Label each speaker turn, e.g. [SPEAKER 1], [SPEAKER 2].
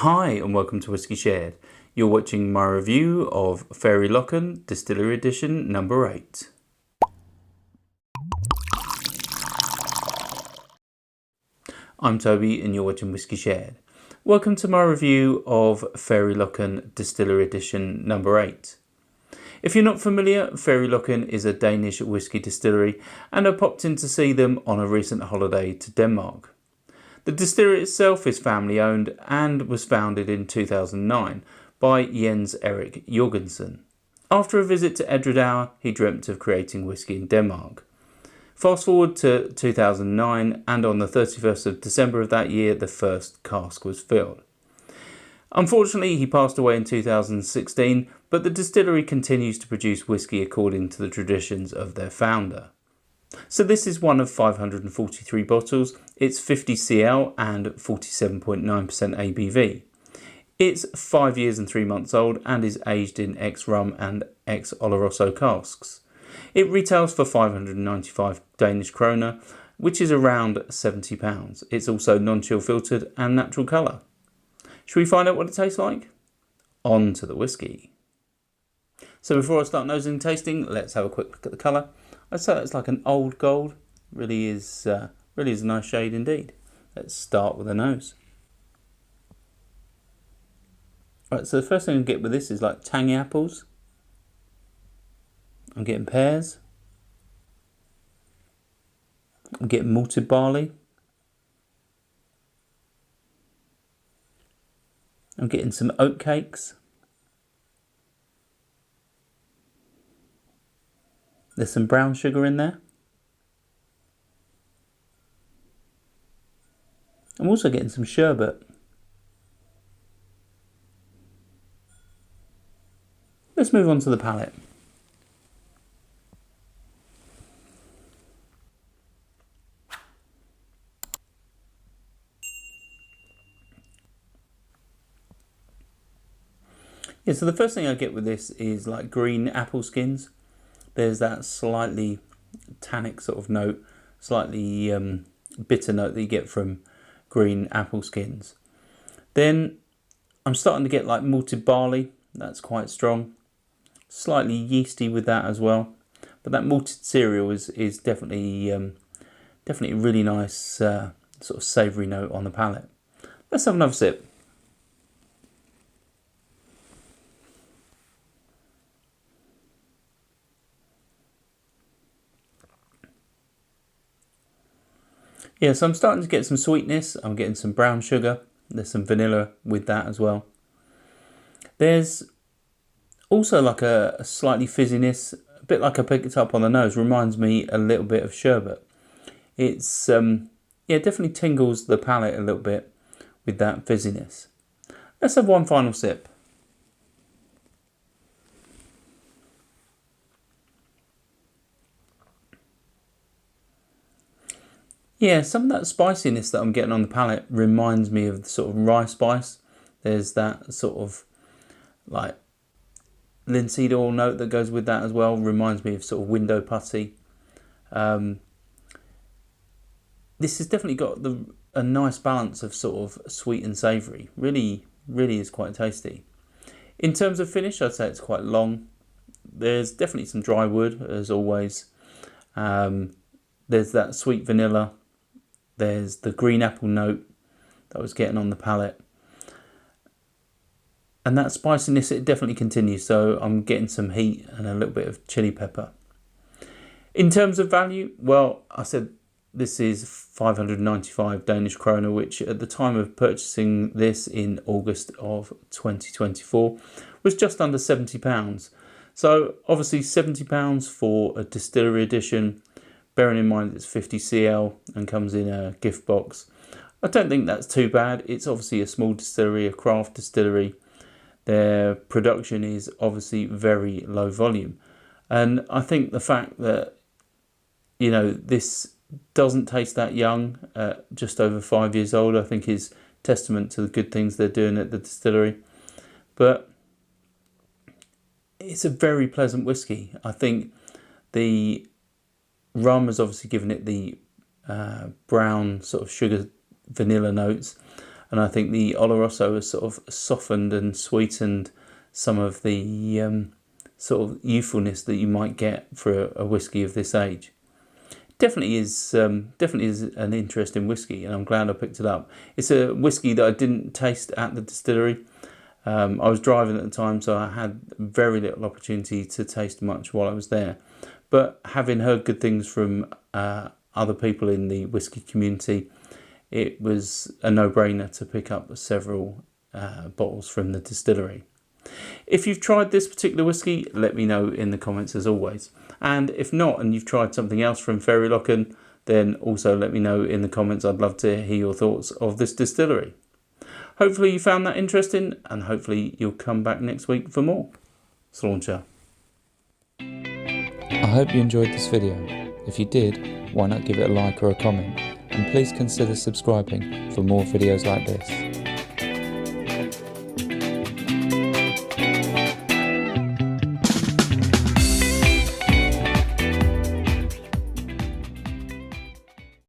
[SPEAKER 1] Hi and welcome to Whisky Shared. You're watching my review of Fary Lochan Distillery Edition number 8. I'm Toby and you're watching Whisky Shared. Welcome to my review of Fary Lochan Distillery Edition number 8. If you're not familiar, Fary Lochan is a Danish whisky distillery and I popped in to see them on a recent holiday to Denmark. The distillery itself is family owned and was founded in 2009 by Jens Erik Jorgensen. After a visit to Edredauer, he dreamt of creating whisky in Denmark. Fast forward to 2009 and on the 31st of December of that year the first cask was filled. Unfortunately he passed away in 2016, but the distillery continues to produce whisky according to the traditions of their founder. So this is one of 543 bottles. It's 50 cl and 47.9% ABV. It's 5 years and 3 months old and is aged in ex-rum and ex-Oloroso casks. It retails for 595 Danish kroner, which is around £70. It's also non-chill filtered and natural colour. Should we find out what it tastes like? On to the whisky. So before I start nosing and tasting, let's have a quick look at the colour. I'd say it's like an old gold. Really is a nice shade indeed. Let's start with the nose. Right, so the first thing I get with this is like tangy apples. I'm getting pears. I'm getting malted barley. I'm getting some oat cakes. There's some brown sugar in there. I'm also getting some sherbet. Let's move on to the palate. Yeah, so the first thing I get with this is like green apple skins. There's that slightly tannic sort of note, slightly bitter note that you get from green apple skins. Then I'm starting to get like malted barley. That's quite strong. Slightly yeasty with that as well. But that malted cereal is definitely a really nice sort of savoury note on the palate. Let's have another sip. Yeah, so I'm starting to get some sweetness. I'm getting some brown sugar. There's some vanilla with that as well. There's also like a slightly fizziness, a bit like I picked it up on the nose. Reminds me a little bit of sherbet. It's yeah, definitely tingles the palate a little bit with that fizziness. Let's have one final sip. Yeah, some of that spiciness that I'm getting on the palate reminds me of the sort of rye spice. There's that sort of like linseed oil note that goes with that as well. Reminds me of sort of window putty. This has definitely got a nice balance of sort of sweet and savoury. Really is quite tasty. In terms of finish, I'd say it's quite long. There's definitely some dry wood as always. There's that sweet vanilla. There's the green apple note that I was getting on the palate. And that spiciness, it definitely continues. So I'm getting some heat and a little bit of chili pepper. In terms of value, well, I said this is 595 Danish kroner, which at the time of purchasing this in August of 2024 was just under £70. So obviously £70 for a distillery edition. Bearing in mind it's 50 cl and comes in a gift box. I don't think that's too bad. It's obviously a small distillery, a craft distillery. Their production is obviously very low volume. And I think the fact that, you know, this doesn't taste that young, just over 5 years old, I think is testament to the good things they're doing at the distillery. But it's a very pleasant whiskey. I think the rum has obviously given it the brown sort of sugar vanilla notes. and I think the Oloroso has sort of softened and sweetened some of the sort of youthfulness that you might get for a whisky of this age. Definitely is an interesting whisky, and I'm glad I picked it up. It's a whisky that I didn't taste at the distillery. I was driving at the time, so I had very little opportunity to taste much while I was there. But having heard good things from other people in the whisky community, it was a no-brainer to pick up several bottles from the distillery. If you've tried this particular whisky, let me know in the comments as always. And if not, and you've tried something else from Fary Lochan, then also let me know in the comments. I'd love to hear your thoughts of this distillery. Hopefully you found that interesting, and hopefully you'll come back next week for more. Sláinte.
[SPEAKER 2] I hope you enjoyed this video. If you did, why not give it a like or a comment, and please consider subscribing for more videos like this.